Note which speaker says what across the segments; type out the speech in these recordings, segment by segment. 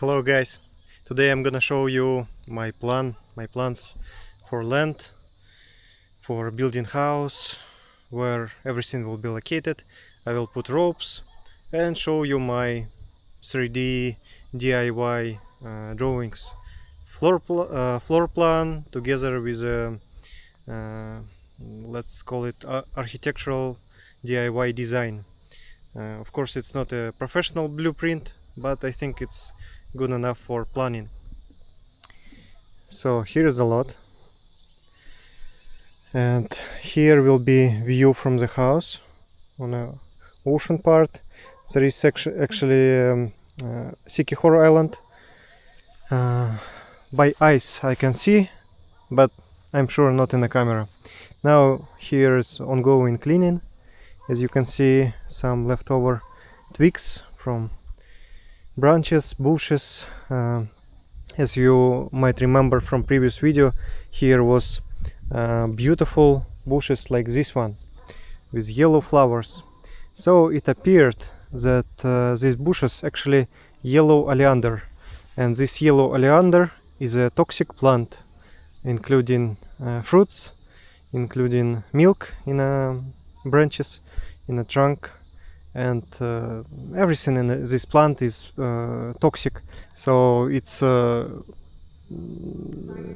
Speaker 1: Hello guys, today I'm gonna show you my plans for land, for building house, where everything will be located. I will put ropes and show you my 3D DIY drawings, floor plan together with a let's call it architectural DIY design. Of course it's not a professional blueprint, but I think it's good enough for planning. So here is a lot, and here will be view from the house on a ocean part. There is actually Sikihor Island. By ice I can see, but I'm sure not in the camera. Now here is ongoing cleaning. As you can see, some leftover twigs from branches, bushes. As you might remember from previous video, here was beautiful bushes like this one with yellow flowers. So it appeared that these bushes actually yellow oleander, and this yellow oleander is a toxic plant, including fruits, including milk in branches, in a trunk, and everything in this plant is toxic. So it's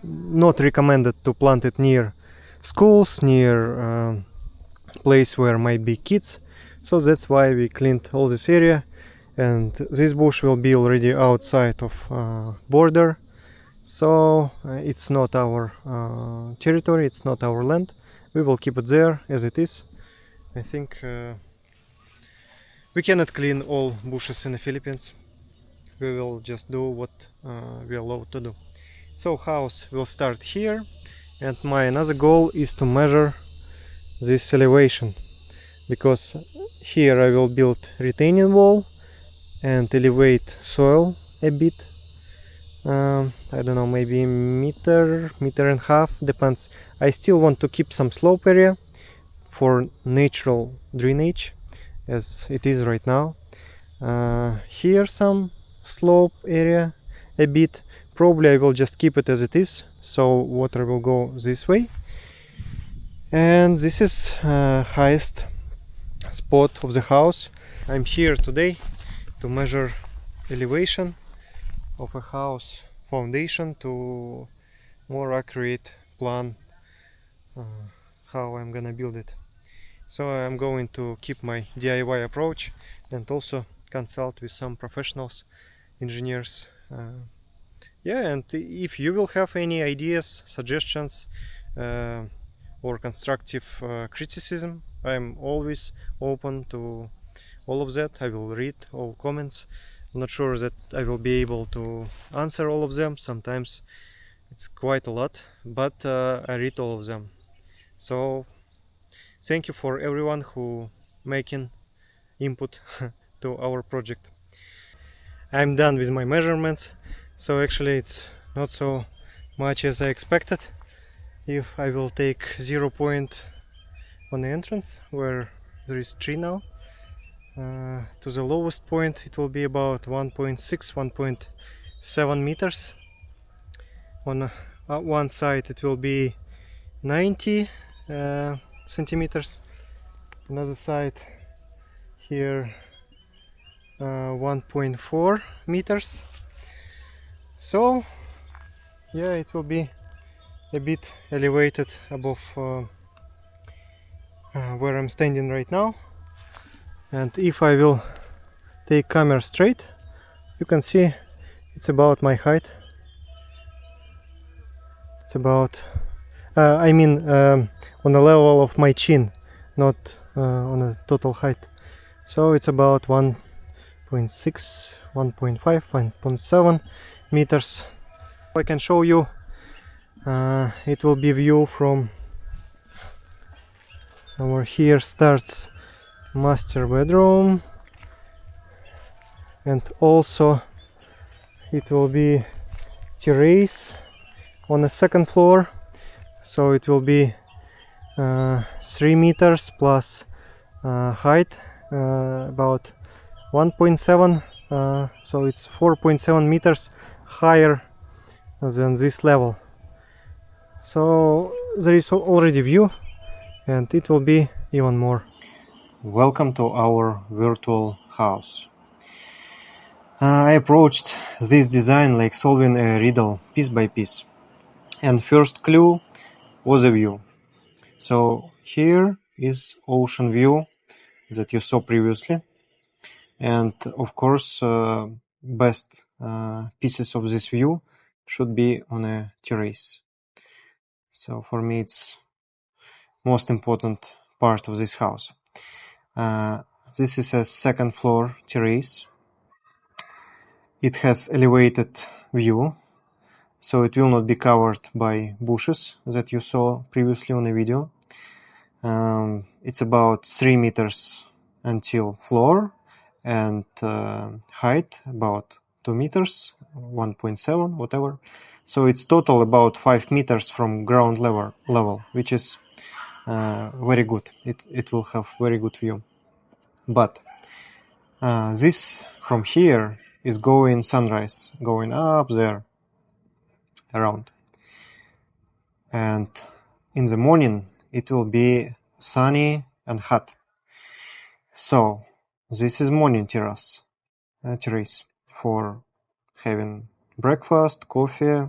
Speaker 1: not recommended to plant it near schools, near place where might be kids. So that's why we cleaned all this area, and this bush will be already outside of border. So it's not our territory, it's not our land. We will keep it there as it is. I think we cannot clean all bushes in the Philippines. We will just do what we are allowed to do. So house will start here, and my another goal is to measure this elevation, because here I will build retaining wall and elevate soil a bit. I don't know, maybe meter and a half, depends. I still want to keep some slope area for natural drainage as it is right now. Here some slope area a bit. Probably I will just keep it as it is, so water will go this way. And this is highest spot of the house. I'm here today to measure elevation of a house foundation to more accurate plan how I'm gonna build it. So I'm going to keep my DIY approach and also consult with some professionals, engineers. Yeah, and if you will have any ideas, suggestions, or constructive criticism, I'm always open to all of that. I will read all comments. I'm not sure that I will be able to answer all of them. Sometimes it's quite a lot, but I read all of them. So thank you for everyone who making input to our project. I'm done with my measurements, so actually it's not so much as I expected. If I will take 0 point on the entrance where there is 3 now, to the lowest point it will be about 1.6 1.7 meters. On one side it will be 90 centimeters, another side here 1.4 meters. So yeah, it will be a bit elevated above where I'm standing right now. And if I will take camera straight, you can see it's about my height. It's about on the level of my chin, not on a total height. So it's about 1.6 1.5 1.7 meters. I can show you, it will be view from somewhere. Here starts master bedroom, and also it will be terrace on the second floor. So it will be 3 meters plus height, about 1.7 so it's 4.7 meters higher than this level. So there is already view, and it will be even more. Welcome to our virtual house. I approached this design like solving a riddle piece by piece, and first clue was a view. So here is ocean view that you saw previously, and of course best pieces of this view should be on a terrace. So for me it's most important part of this house. This is a second floor terrace. It has elevated view, so it will not be covered by bushes that you saw previously on the video. It's about 3 meters until floor, and height about 2 meters, 1.7, whatever. So it's total about 5 meters from ground level, which is very good. It will have very good view. But this from here is going sunrise, going up there around. And in the morning it will be sunny and hot. So this is morning terrace for having breakfast, coffee,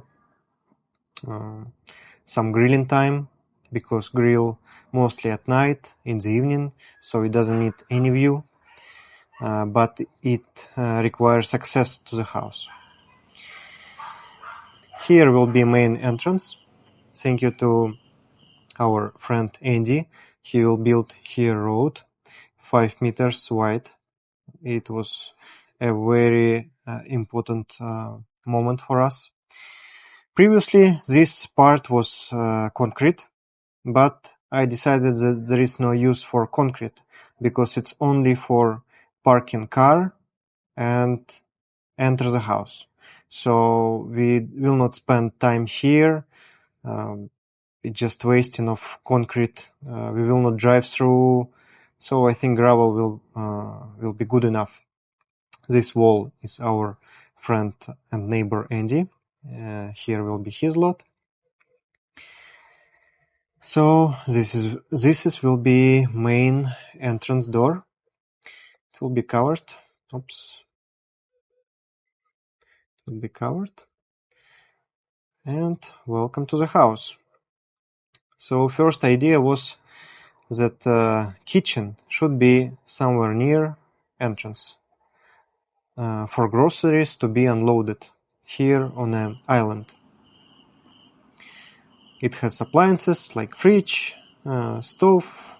Speaker 1: some grilling time, because grill mostly at night, in the evening, so it doesn't need any view, but it requires access to the house. Here will be main entrance. Thank you to our friend Andy. He will build here road 5 meters wide. It was a very important moment for us. Previously, this part was concrete, but I decided that there is no use for concrete because it's only for parking car and enter the house. So we will not spend time here. It's just wasting of concrete. We will not drive through. So I think gravel will be good enough. This wall is our friend and neighbor Andy. Here will be his lot. So this will be main entrance door. It will be covered. Oops. It will be covered. And welcome to the house. So first idea was that kitchen should be somewhere near entrance for groceries to be unloaded here on an island. It has appliances like fridge, stove,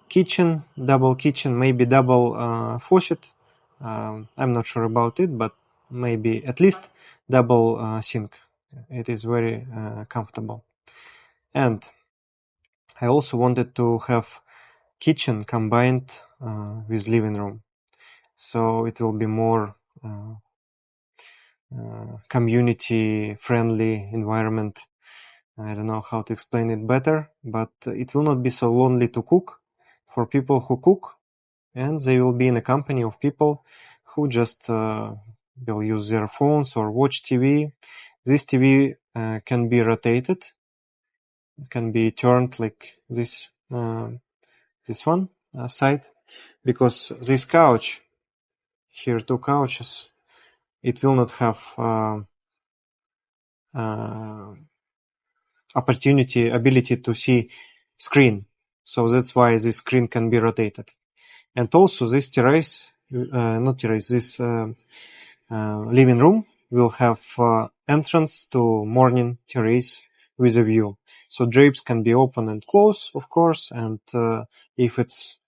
Speaker 1: kitchen, double kitchen, maybe double faucet. I'm not sure about it, but maybe at least double sink. It is very comfortable. And I also wanted to have kitchen combined with living room. So it will be more community friendly environment. I don't know how to explain it better, but it will not be so lonely to cook for people who cook, and they will be in a company of people who just will use their phones or watch TV. This TV can be rotated, can be turned like this one side, because this couch, here 2 couches, it will not have ability to see screen. So that's why this screen can be rotated. And also this terrace, this living room will have entrance to morning terrace with a view. So drapes can be open and closed, of course, and if it's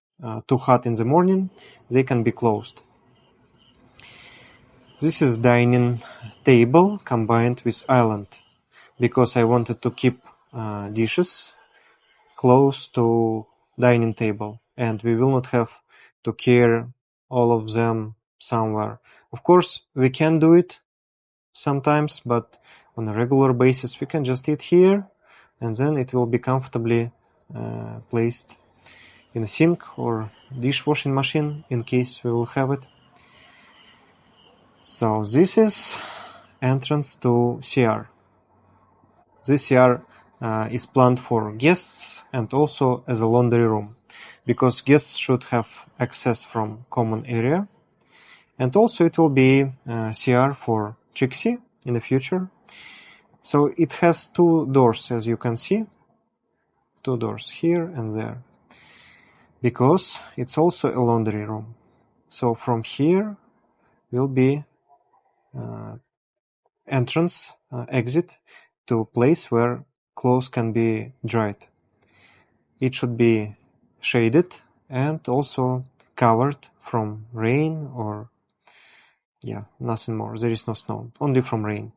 Speaker 1: too hot in the morning, they can be closed. This is dining table combined with island, because I wanted to keep dishes close to dining table, and we will not have to carry all of them somewhere. Of course, we can do it sometimes, but on a regular basis we can just eat here, and then it will be comfortably placed in a sink or dishwashing machine in case we will have it. So this is entrance to CR. This CR is planned for guests and also as a laundry room, because guests should have access from common area. And also it will be CR for Trixie in the future. So it has two doors, as you can see. Two doors here and there. Because it's also a laundry room. So from here will be entrance, exit to a place where clothes can be dried. It should be shaded and also covered from rain or nothing more. There is no snow, only from rain.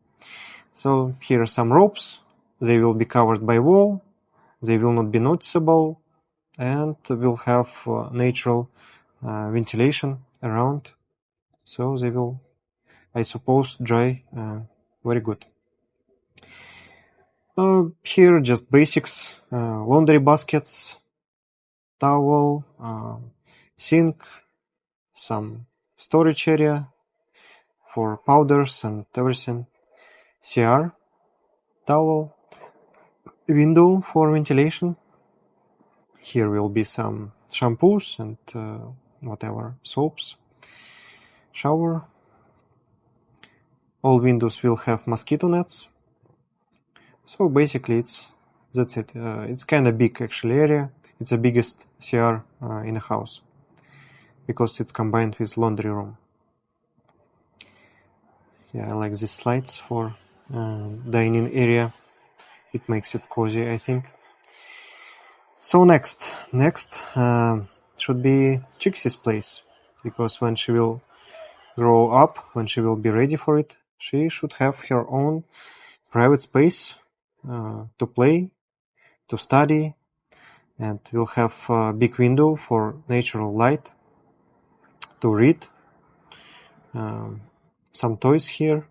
Speaker 1: So here are some ropes. They will be covered by wall. They will not be noticeable and will have natural ventilation around. So they will, I suppose, dry very good. Here just basics, laundry baskets, towel, sink, some storage area for powders and everything, CR, towel, window for ventilation. Here will be some shampoos and whatever, soaps, shower. All windows will have mosquito nets. So basically that's it. It's kind of big actually area. It's the biggest CR in a house because it's combined with laundry room. Yeah, I like these slides for dining area. It makes it cozy, I think. So next should be Trixie's place, because when she will grow up, when she will be ready for it, she should have her own private space to play, to study, and will have a big window for natural light to read. Some toys here,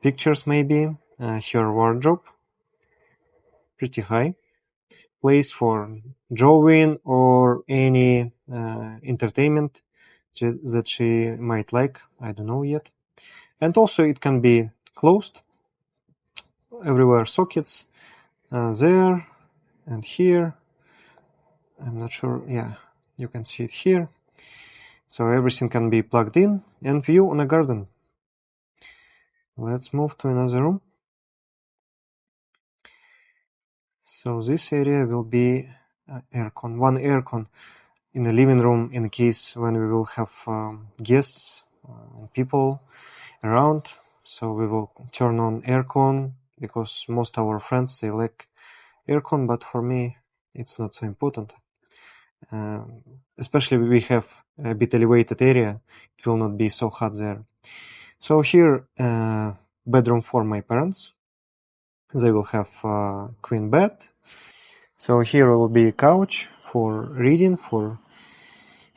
Speaker 1: pictures maybe, her wardrobe, pretty high, place for drawing or any entertainment that she might like, I don't know yet. And also it can be closed, everywhere sockets, there and here. I'm not sure, yeah, you can see it here. So everything can be plugged in and view on a garden. Let's move to another room. So this area will be aircon, one aircon in the living room in case when we will have guests and people around. So we will turn on aircon because most of our friends, they like aircon, but for me it's not so important. Especially we have a bit elevated area, it will not be so hot there. So here, bedroom for my parents. They will have a queen bed. So here will be a couch for reading, for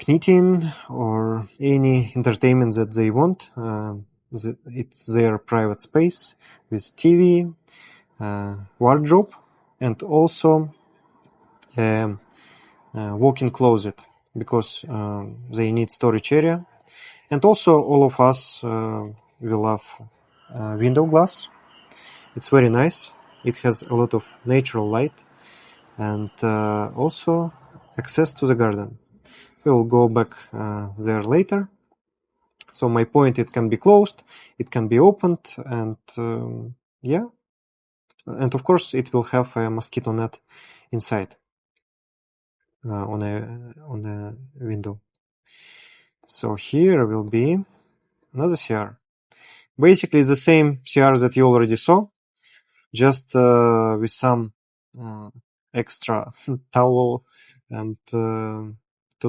Speaker 1: knitting, or any entertainment that they want. It's their private space with TV, wardrobe, and also walk-in closet, because they need storage area. And also all of us will have window glass. It's very nice. It has a lot of natural light and also access to the garden. We will go back there later. So my point, it can be closed, it can be opened, and yeah. And of course it will have a mosquito net inside on a window. So here will be another CR. Basically the same CR that you already saw, just with some extra towel and 2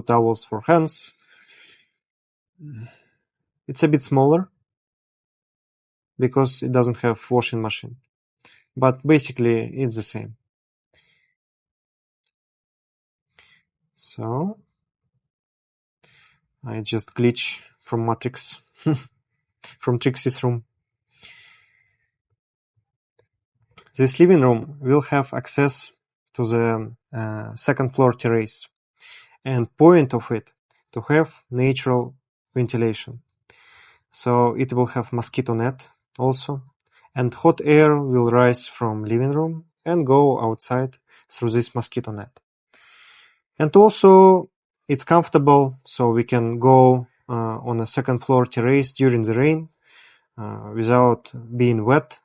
Speaker 1: towels for hands. It's a bit smaller because it doesn't have washing machine, but basically it's the same. So I just glitch from Matrix, from Trixie's room. This living room will have access to the second floor terrace, and point of it to have natural ventilation. so it will have mosquito net also, and hot air will rise from living room and go outside through this mosquito net. And also it's comfortable, so we can go on a second floor terrace during the rain without being wet.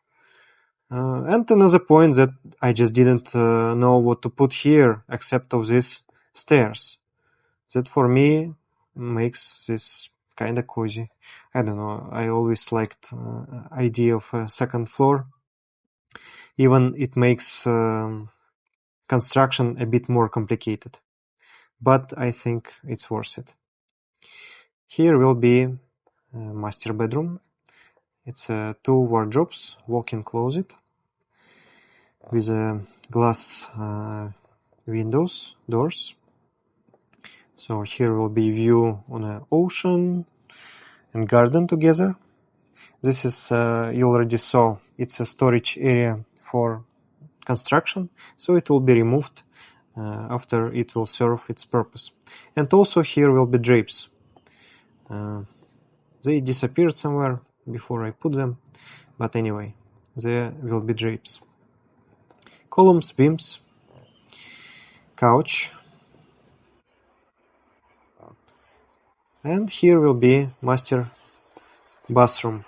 Speaker 1: And another point that I just didn't know what to put here except of these stairs. That for me makes this kind of cozy. I don't know, I always liked idea of a second floor. Even it makes construction a bit more complicated. But I think it's worth it. Here will be a master bedroom. It's 2 wardrobes, walk-in closet with glass windows, doors. So here will be view on an ocean and garden together. This is, you already saw, it's a storage area for construction, so it will be removed after it will serve its purpose. And also here will be drapes. They disappeared somewhere before I put them, but anyway, there will be drapes. Columns, beams, couch, and here will be master bathroom.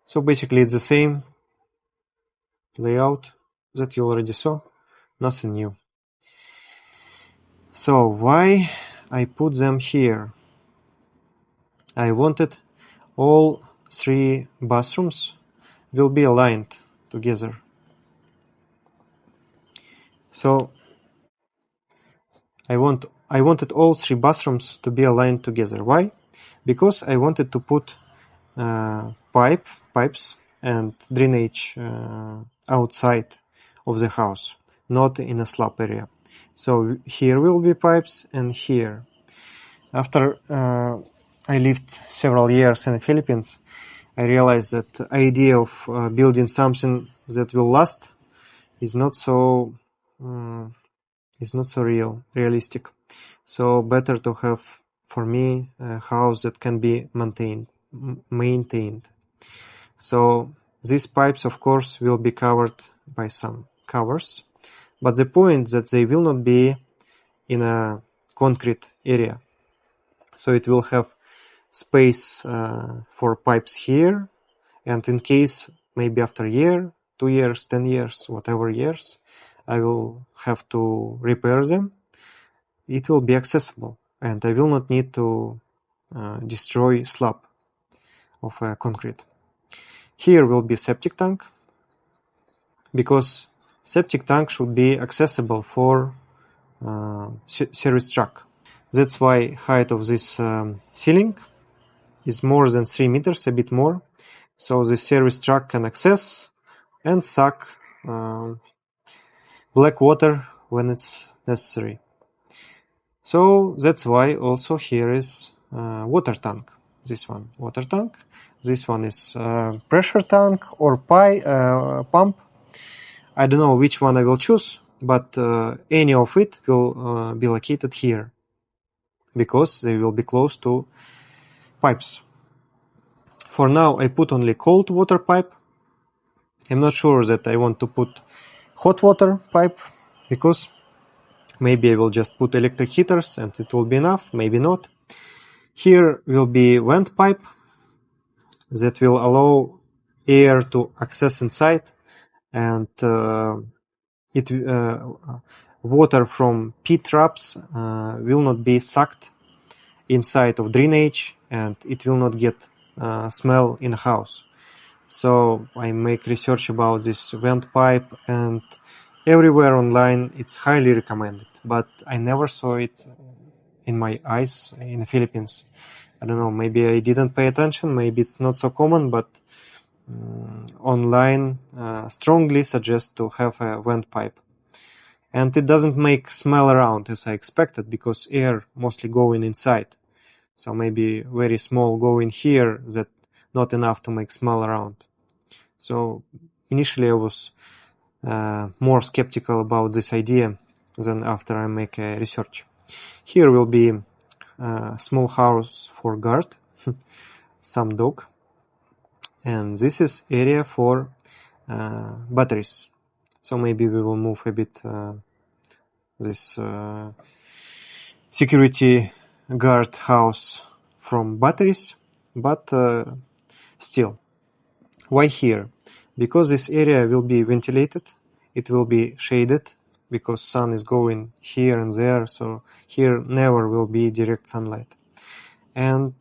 Speaker 1: So basically it's the same layout that you already saw, nothing new. So why I put them here? I wanted all 3 bathrooms will be aligned together. So I wanted all 3 bathrooms to be aligned together. Why? Because I wanted to put pipes and drainage outside of the house, not in a slab area. So here will be pipes and here. After I lived several years in the Philippines, I realized that the idea of building something that will last is not so realistic. So better to have, for me, a house that can be maintained. So these pipes, of course, will be covered by some covers, but the point that they will not be in a concrete area. So it will have space for pipes here, and in case maybe after a year, 2 years, 10 years, whatever years, I will have to repair them. It will be accessible, and I will not need to destroy slab of concrete. Here will be septic tank, because septic tank should be accessible for service truck. That's why height of this ceiling is more than 3 meters, a bit more. So the service truck can access and suck black water when it's necessary. So that's why also here is water tank. This one, water tank. This one is pressure tank or pump. I don't know which one I will choose, but any of it will be located here, because they will be close to pipes. For now, I put only cold water pipe. I'm not sure that I want to put hot water pipe, because maybe I will just put electric heaters and it will be enough, maybe not. Here will be vent pipe that will allow air to access inside, and water from pit traps will not be sucked inside of drainage, and it will not get smell in a house. So I make research about this vent pipe, and everywhere online it's highly recommended, but I never saw it in my eyes in the Philippines. I don't know, maybe I didn't pay attention, maybe it's not so common, but online strongly suggest to have a vent pipe. And it doesn't make smell around as I expected, because air mostly going inside. So maybe very small going here, that not enough to make smell around. So initially I was more skeptical about this idea than after I make a research. Here will be small house for guard, some dog, and this is area for batteries. So maybe we will move a bit this security guard house from batteries, but still, why here? Because this area will be ventilated, it will be shaded, because sun is going here and there, so here never will be direct sunlight. And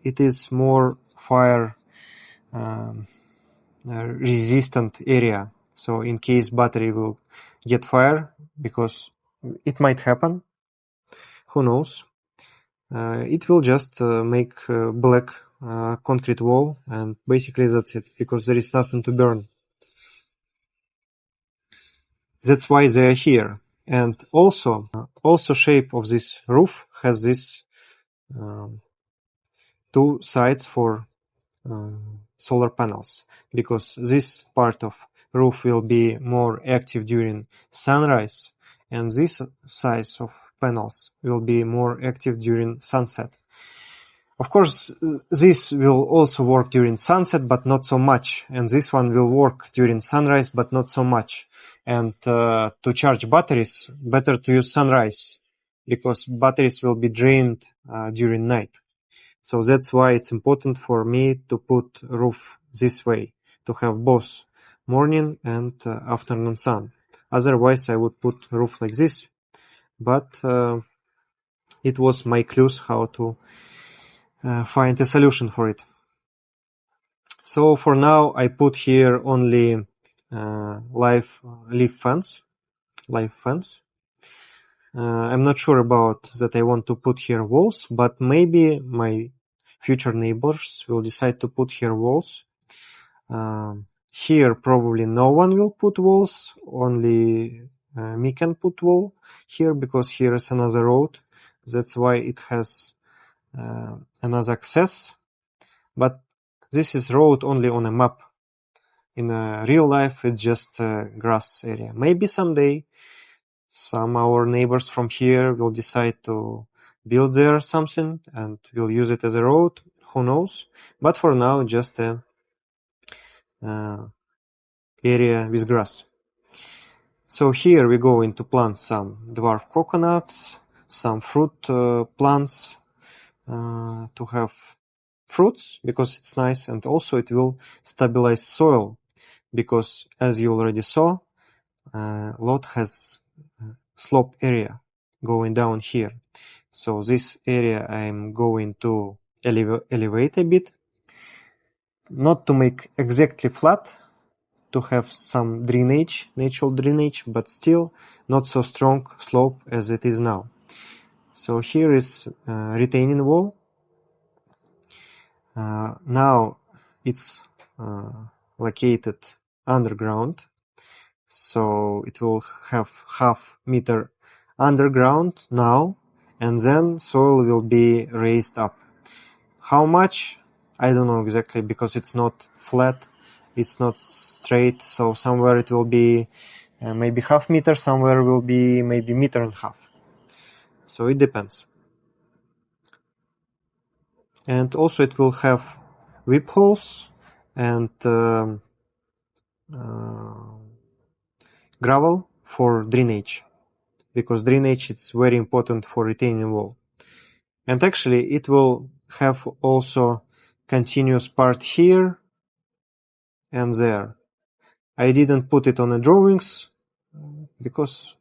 Speaker 1: it is more fire resistant area. So in case battery will get fire, because it might happen, who knows, it will just make black concrete wall, and basically that's it, because there is nothing to burn. That's why they are here. And also shape of this roof has this two sides for solar panels, because this part of roof will be more active during sunrise, and this size of panels will be more active during sunset. Of course, this will also work during sunset, but not so much, and this one will work during sunrise, but not so much. And to charge batteries, better to use sunrise, because batteries will be drained during night. So that's why it's important for me to put roof this way, to have both morning and afternoon sun. Otherwise, I would put roof like this, but it was my clues how to find a solution for it. So for now, I put here only live fence. I'm not sure about that I want to put here walls, but maybe my future neighbors will decide to put here walls. Here probably no one will put walls, only me can put wall here, because here is another road. That's why it has another access. But this is road only on a map. In real life, it's just a grass area. Maybe someday some our neighbors from here will decide to build there something and will use it as a road. Who knows? But for now, just a area with grass. So here we're going to plant some dwarf coconuts, some fruit plants to have fruits, because it's nice, and also it will stabilize soil, because as you already saw, lot has slope area going down here. So this area I'm going to elevate a bit, not to make exactly flat, to have some drainage, natural drainage, but still not so strong slope as it is now. So here is retaining wall. Now it's located underground, so it will have half meter underground now, and then soil will be raised up. How much? I don't know exactly, because it's not flat, it's not straight, so somewhere it will be maybe half meter, somewhere will be maybe meter and a half. So it depends. And also it will have whip holes and gravel for drainage, because drainage is very important for retaining wall. And actually it will have also continuous part here and there. I didn't put it on the drawings because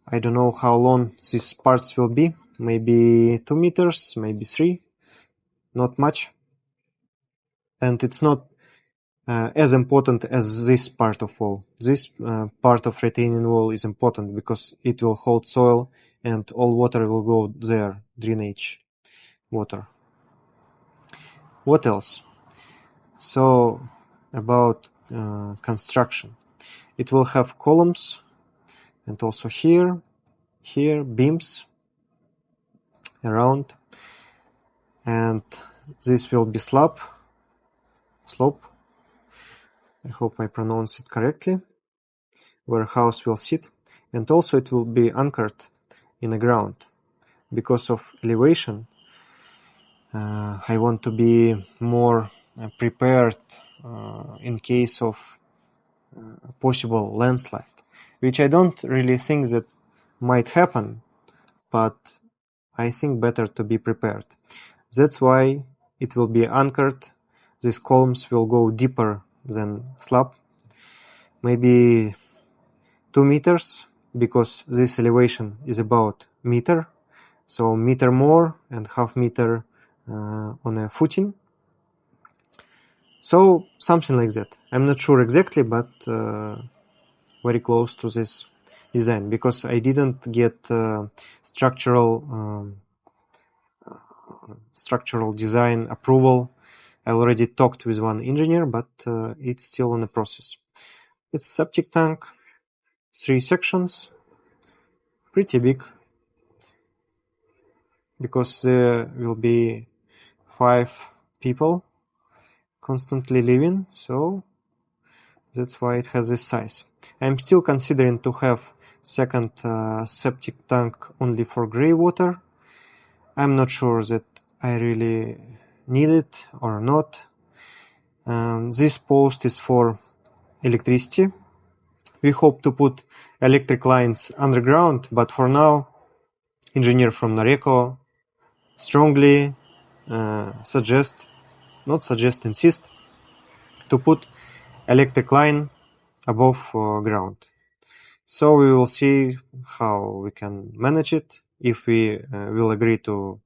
Speaker 1: I don't know how long these parts will be. Maybe 2 meters, maybe 3, not much. And it's not as important as this part of wall. This part of retaining wall is important because it will hold soil and all water will go there, drainage water. What else? So about construction. It will have columns, and also here, beams around, and this will be slope. I hope I pronounce it correctly, where house will sit, and also it will be anchored in the ground, because of elevation. I want to be more prepared in case of a possible landslide, which I don't really think that might happen, but I think better to be prepared. That's why it will be anchored. These columns will go deeper than slab, maybe 2 meters, because this elevation is about meter, so meter more and half meter on a footing. So something like that. I'm not sure exactly, but very close to this design, because I didn't get structural design approval. I already talked with one engineer, but it's still in the process. It's septic tank, 3 sections, pretty big, because there will be 5 people constantly living, so that's why it has this size. I'm still considering to have second septic tank only for grey water. I'm not sure that I really need it or not. This post is for electricity. We hope to put electric lines underground, but for now, engineer from Noreco strongly insist to put electric line above ground. So we will see how we can manage it. If we will agree to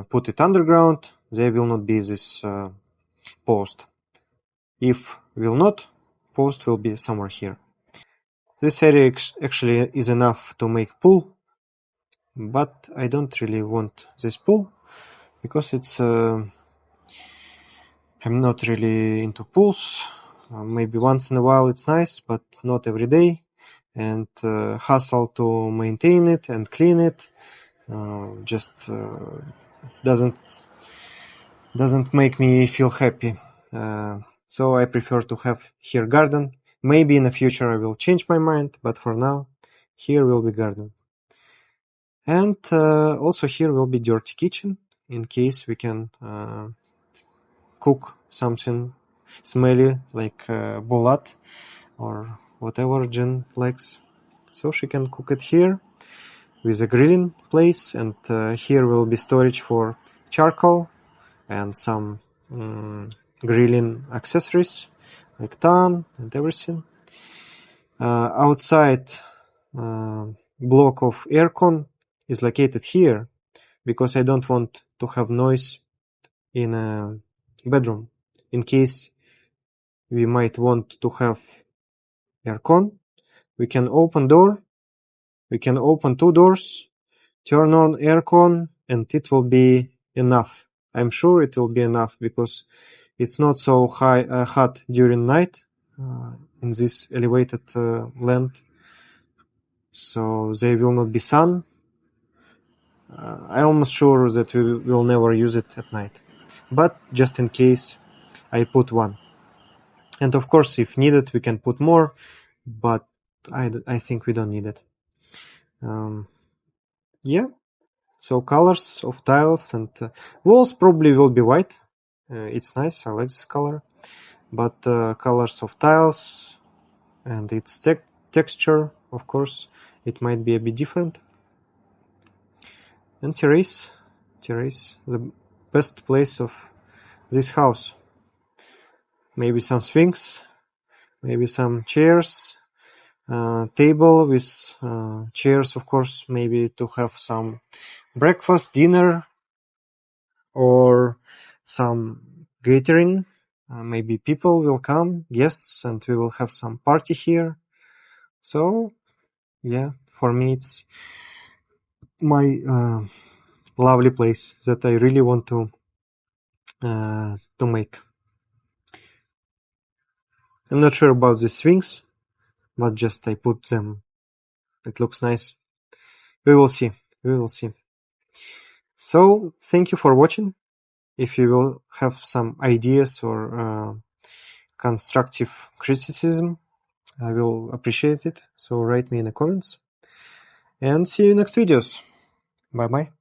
Speaker 1: put it underground, there will not be this post. If will not, post will be somewhere here. This area actually is enough to make pool, but I don't really want this pool, because it's I'm not really into pools. Maybe once in a while it's nice, but not every day, and hassle to maintain it and clean it just doesn't make me feel happy. So I prefer to have here garden. Maybe in the future I will change my mind, but for now here will be garden. And also here will be dirty kitchen, in case we can cook something smelly like bulat or whatever Jen likes. So she can cook it here with a grilling place, and here will be storage for charcoal and some grilling accessories like tan and everything. Outside block of aircon is located here, because I don't want to have noise in a bedroom. In case we might want to have aircon, we can open 2 doors, turn on aircon, and it will be enough. I'm sure it will be enough, because it's not so hot during night in this elevated land, so there will not be sun. I'm almost sure that we will never use it at night, but just in case I put 1. And of course, if needed, we can put more, but I think we don't need it. Yeah, so colors of tiles and walls probably will be white. It's nice, I like this color, but colors of tiles and its texture, of course, it might be a bit different. And terrace, the best place of this house. Maybe some swings, maybe some chairs, table with chairs, of course, maybe to have some breakfast, dinner, or some catering. Maybe people will come, guests, and we will have some party here. So yeah, for me it's my lovely place that I really want to make. I'm not sure about the swings, but just I put them. It looks nice. We will see. So thank you for watching. If you will have some ideas or constructive criticism, I will appreciate it. So write me in the comments. And see you in next videos. Bye bye.